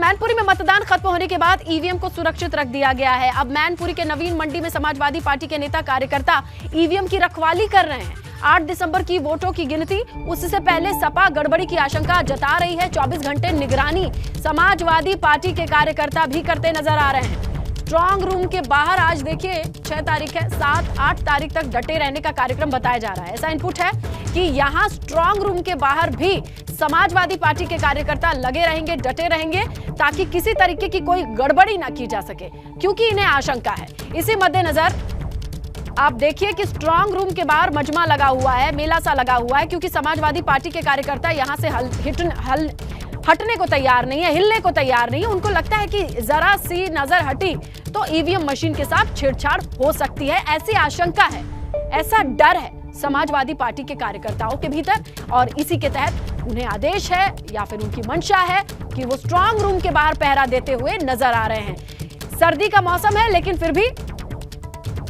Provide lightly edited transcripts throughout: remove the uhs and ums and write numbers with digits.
मैनपुरी में मतदान खत्म होने के बाद ईवीएम को सुरक्षित रख दिया गया है। अब मैनपुरी के नवीन मंडी में समाजवादी पार्टी के नेता कार्यकर्ता ईवीएम की रखवाली कर रहे हैं। 8 दिसंबर की वोटों की गिनती, उससे पहले सपा गड़बड़ी की आशंका जता रही है। 24 घंटे निगरानी समाजवादी पार्टी के कार्यकर्ता भी करते नजर आ रहे हैं। स्ट्रांग रूम के बाहर आज देखिए 6 तारीख है, 7-8 तारीख तक डटे रहने का कार्यक्रम बताया जा रहा है। ऐसा इनपुट है कि यहाँ स्ट्रांग रूम के बाहर भी समाजवादी पार्टी के कार्यकर्ता लगे रहेंगे, डटे रहेंगे, ताकि किसी तरीके की कोई गड़बड़ी ना की जा सके, क्योंकि इन्हें आशंका है। इसी मद्देनजर आप देखिए कि स्ट्रांग रूम के बाहर मजमा लगा हुआ है, मेला सा लगा हुआ है, क्योंकि समाजवादी पार्टी के कार्यकर्ता यहां से हटने को तैयार नहीं है, हिलने को तैयार नहीं है। उनको लगता है कि जरा सी नजर हटी तो ईवीएम मशीन के साथ छेड़छाड़ हो सकती है। ऐसी आशंका है, ऐसा डर है समाजवादी पार्टी के कार्यकर्ताओं के भीतर, और इसी के तहत उन्हें आदेश है या फिर उनकी मंशा है कि वो स्ट्रांग रूम के बाहर पहरा देते हुए नजर आ रहे हैं। सर्दी का मौसम है, लेकिन फिर भी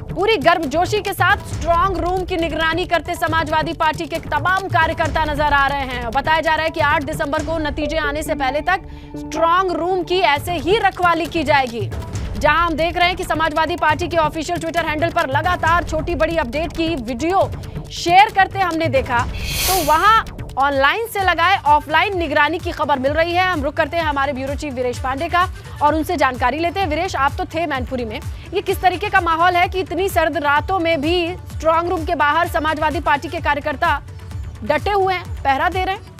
पूरी गर्मजोशी के साथ स्ट्रांग रूम की निगरानी करते समाजवादी पार्टी के तमाम कार्यकर्ता नजर आ रहे हैं। बताया जा रहा है कि 8 दिसंबर को नतीजे आने से पहले तक स्ट्रांग रूम की ऐसे ही रखवाली की जाएगी। जहां हम देख रहे हैं कि समाजवादी पार्टी के ऑफिशियल ट्विटर हैंडल पर लगातार छोटी बड़ी अपडेट की वीडियो शेयर करते हमने देखा, तो वहां ऑनलाइन से लगाए ऑफलाइन निगरानी की खबर मिल रही है। हम रुक करते हैं हमारे ब्यूरो चीफ वीरेश पांडे का और उनसे जानकारी लेते हैं। वीरेश, आप तो थे मैनपुरी में, ये किस तरीके का माहौल है कि इतनी सर्द रातों में भी स्ट्रांग रूम के बाहर समाजवादी पार्टी के कार्यकर्ता डटे हुए हैं, पहरा दे रहे हैं?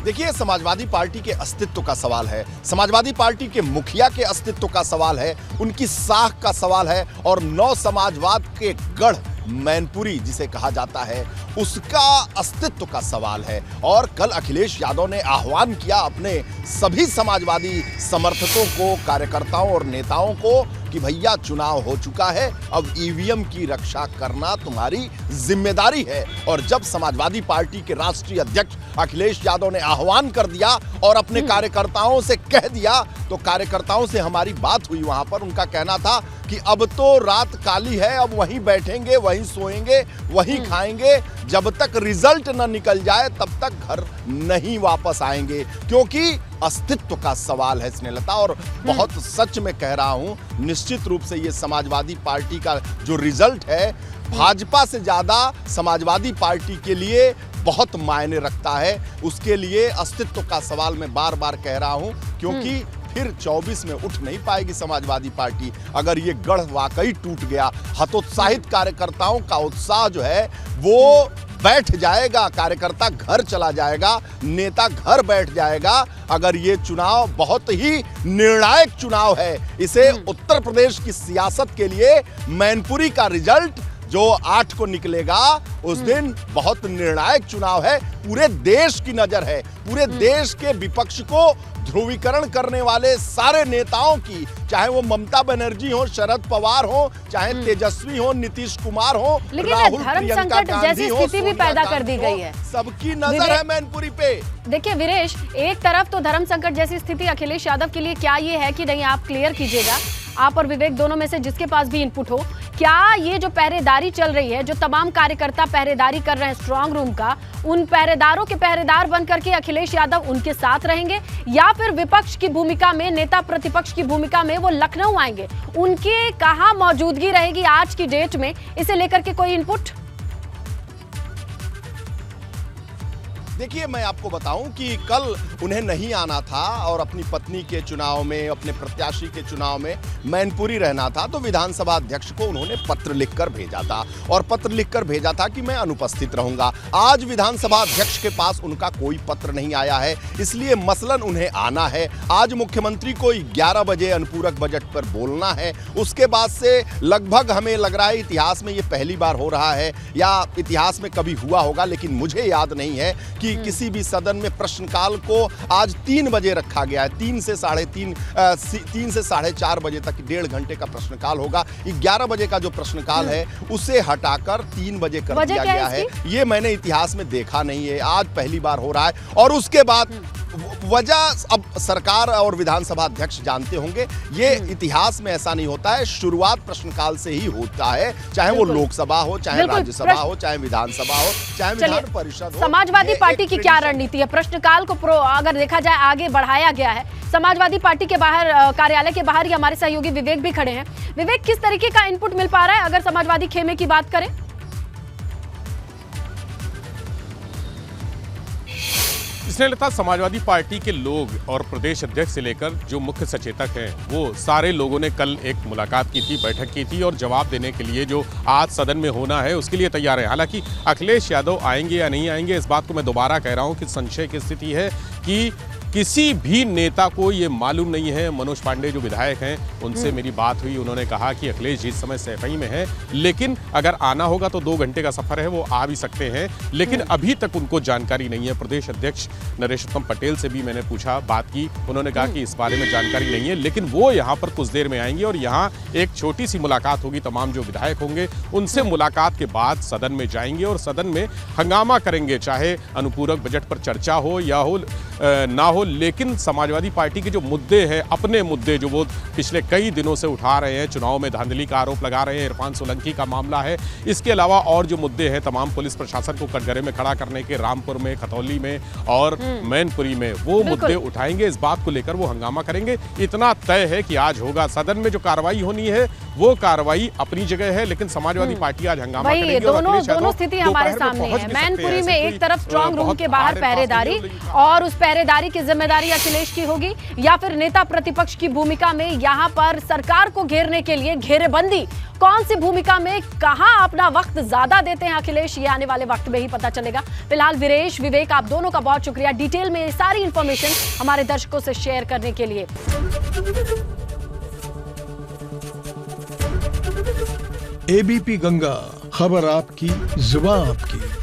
देखिए, समाजवादी पार्टी के अस्तित्व का सवाल है, समाजवादी पार्टी के मुखिया के अस्तित्व का सवाल है, उनकी साख का सवाल है, और नव समाजवाद के गढ़ मैनपुरी जिसे कहा जाता है उसका अस्तित्व का सवाल है। और कल अखिलेश यादव ने आह्वान किया अपने सभी समाजवादी समर्थकों को, कार्यकर्ताओं और नेताओं को कि भैया चुनाव हो चुका है, अब ईवीएम की रक्षा करना तुम्हारी जिम्मेदारी है। और जब समाजवादी पार्टी के राष्ट्रीय अध्यक्ष अखिलेश यादव ने आह्वान कर दिया और अपने कार्यकर्ताओं से कह दिया, तो कार्यकर्ताओं से हमारी बात हुई वहां पर, उनका कहना था कि अब तो रात काली है, अब वहीं बैठेंगे, वहीं सोएंगे, वहीं खाएंगे, जब तक रिजल्ट न निकल जाए तब तक घर नहीं वापस आएंगे, क्योंकि अस्तित्व का सवाल है स्नेहलता। और बहुत सच में कह रहा हूं, निश्चित रूप से ये समाजवादी पार्टी का जो रिजल्ट है भाजपा से ज्यादा समाजवादी पार्टी के लिए बहुत मायने रखता है। उसके लिए अस्तित्व का सवाल मैं बार बार कह रहा हूं, क्योंकि फिर 24 में उठ नहीं पाएगी समाजवादी पार्टी। अगर ये गढ़ वाकई टूट गया, हतोत्साहित कार्यकर्ताओं का उत्साह जो है वो बैठ जाएगा, कार्यकर्ता घर चला जाएगा, नेता घर बैठ जाएगा। अगर ये चुनाव बहुत ही निर्णायक चुनाव है, इसे उत्तर प्रदेश की सियासत के लिए मैनपुरी का रिजल्ट जो 8 को निकलेगा, उस दिन बहुत निर्णायक चुनाव है। पूरे देश की नजर है, पूरे देश के विपक्ष को ध्रुवीकरण करने वाले सारे नेताओं की, चाहे वो ममता बनर्जी हो, शरद पवार हो, चाहे तेजस्वी हो, नीतीश कुमार हो, लेकिन धर्म संकट जैसी स्थिति भी पैदा कर दी गई है। सबकी नजर है मैनपुरी पे। देखिए वीरेश, एक तरफ तो धर्म संकट जैसी स्थिति अखिलेश यादव के लिए क्या ये है कि नहीं, आप क्लियर कीजिएगा, आप और विवेक दोनों में से जिसके पास भी इनपुट हो, क्या ये जो पहरेदारी चल रही है, जो तमाम कार्यकर्ता पहरेदारी कर रहे हैं स्ट्रांग रूम का, उन पहरेदारों के पहरेदार बनकर के अखिलेश यादव उनके साथ रहेंगे, या फिर विपक्ष की भूमिका में, नेता प्रतिपक्ष की भूमिका में वो लखनऊ आएंगे? उनकी कहां मौजूदगी रहेगी आज की डेट में, इसे लेकर के कोई इनपुट? देखिए, मैं आपको बताऊं कि कल उन्हें नहीं आना था और अपनी पत्नी के चुनाव में, अपने प्रत्याशी के चुनाव में मैनपुरी रहना था, तो विधानसभा अध्यक्ष को उन्होंने पत्र लिखकर भेजा था, और पत्र लिखकर भेजा था कि मैं अनुपस्थित रहूंगा। आज विधानसभा अध्यक्ष के पास उनका कोई पत्र नहीं आया है, इसलिए मसलन उन्हें आना है। आज मुख्यमंत्री को 11 बजे अनुपूरक बजट पर बोलना है। उसके बाद से लगभग हमें लग रहा है इतिहास में ये पहली बार हो रहा है, या इतिहास में कभी हुआ होगा, लेकिन मुझे याद नहीं है कि किसी भी सदन में प्रश्नकाल को आज 3 बजे रखा गया है। 3 से 4:30 बजे तक 1.5 घंटे का प्रश्नकाल होगा। 11 बजे का जो प्रश्नकाल है उसे हटाकर 3 बजे कर दिया गया है। ये मैंने इतिहास में देखा नहीं है, आज पहली बार हो रहा है। और उसके बाद वजह अब सरकार और विधानसभा अध्यक्ष जानते होंगे। ये इतिहास में ऐसा नहीं होता है, शुरुआत प्रश्नकाल से ही होता है, चाहे वो लोकसभा हो, चाहे राज्यसभा हो, चाहे विधानसभा हो, चाहे विधान परिषद हो। समाजवादी पार्टी की क्या रणनीति है? प्रश्नकाल को अगर देखा जाए आगे बढ़ाया गया है। समाजवादी पार्टी के बाहर, कार्यालय के बाहर ही हमारे सहयोगी विवेक भी खड़े हैं। विवेक, किस तरीके का इनपुट मिल पा रहा है अगर समाजवादी खेमे की बात करें? स्नेहलता, समाजवादी पार्टी के लोग और प्रदेश अध्यक्ष से लेकर जो मुख्य सचेतक हैं, वो सारे लोगों ने कल एक मुलाकात की थी, बैठक की थी और जवाब देने के लिए जो आज सदन में होना है उसके लिए तैयार है। हालांकि अखिलेश यादव आएंगे या नहीं आएंगे, इस बात को मैं दोबारा कह रहा हूं कि संशय की स्थिति है कि किसी भी नेता को ये मालूम नहीं है। मनोज पांडे जो विधायक हैं उनसे मेरी बात हुई, उन्होंने कहा कि अखिलेश जी इस समय सैफई में है, लेकिन अगर आना होगा तो 2 घंटे का सफर है, वो आ भी सकते हैं, लेकिन अभी तक उनको जानकारी नहीं है। प्रदेश अध्यक्ष नरेशोत्तम पटेल से भी मैंने पूछा, बात की, उन्होंने कहा कि इस बारे में जानकारी नहीं है, लेकिन वो यहाँ पर कुछ देर में आएंगे और यहाँ एक छोटी सी मुलाकात होगी, तमाम जो विधायक होंगे उनसे मुलाकात के बाद सदन में जाएंगे और सदन में हंगामा करेंगे, चाहे अनुपूरक बजट पर चर्चा हो या हो ना हो। लेकिन समाजवादी पार्टी के जो मुद्दे हैं, अपने मुद्दे जो वो पिछले कई दिनों से उठा रहे हैं, चुनाव में धांधली का आरोप लगा रहे हैं, इरफान सोलंकी का मामला है, इसके अलावा और जो मुद्दे हैं तमाम पुलिस प्रशासन को कटघरे में खड़ा करने के, रामपुर में, खतौली में और मैनपुरी में, वो मुद्दे उठाएंगे। इस बात को लेकर वो हंगामा करेंगे। इतना तय है कि आज होगा सदन में जो कार्रवाई होनी है वो कार्रवाई अपनी जगह है, लेकिन समाजवादी पार्टी आज हंगामा करेगी। दोनों स्थिति हमारे सामने है। मैनपुरी में एक तरफ स्ट्रांग रूम के बाहर पहरेदारी और उस पहरेदारी की जिम्मेदारी अखिलेश की होगी, या फिर नेता प्रतिपक्ष की भूमिका में यहां पर सरकार को घेरने के लिए घेरेबंदी, कौन सी भूमिका में कहां अपना वक्त ज्यादा देते हैं अखिलेश, ये आने वाले वक्त में ही पता चलेगा। फिलहाल वीरेश, विवेक, आप दोनों का बहुत शुक्रिया डिटेल में सारी इंफॉर्मेशन हमारे दर्शकों से शेयर करने के लिए। एबीपी गंगा, खबर आपकी, जुबान आपकी।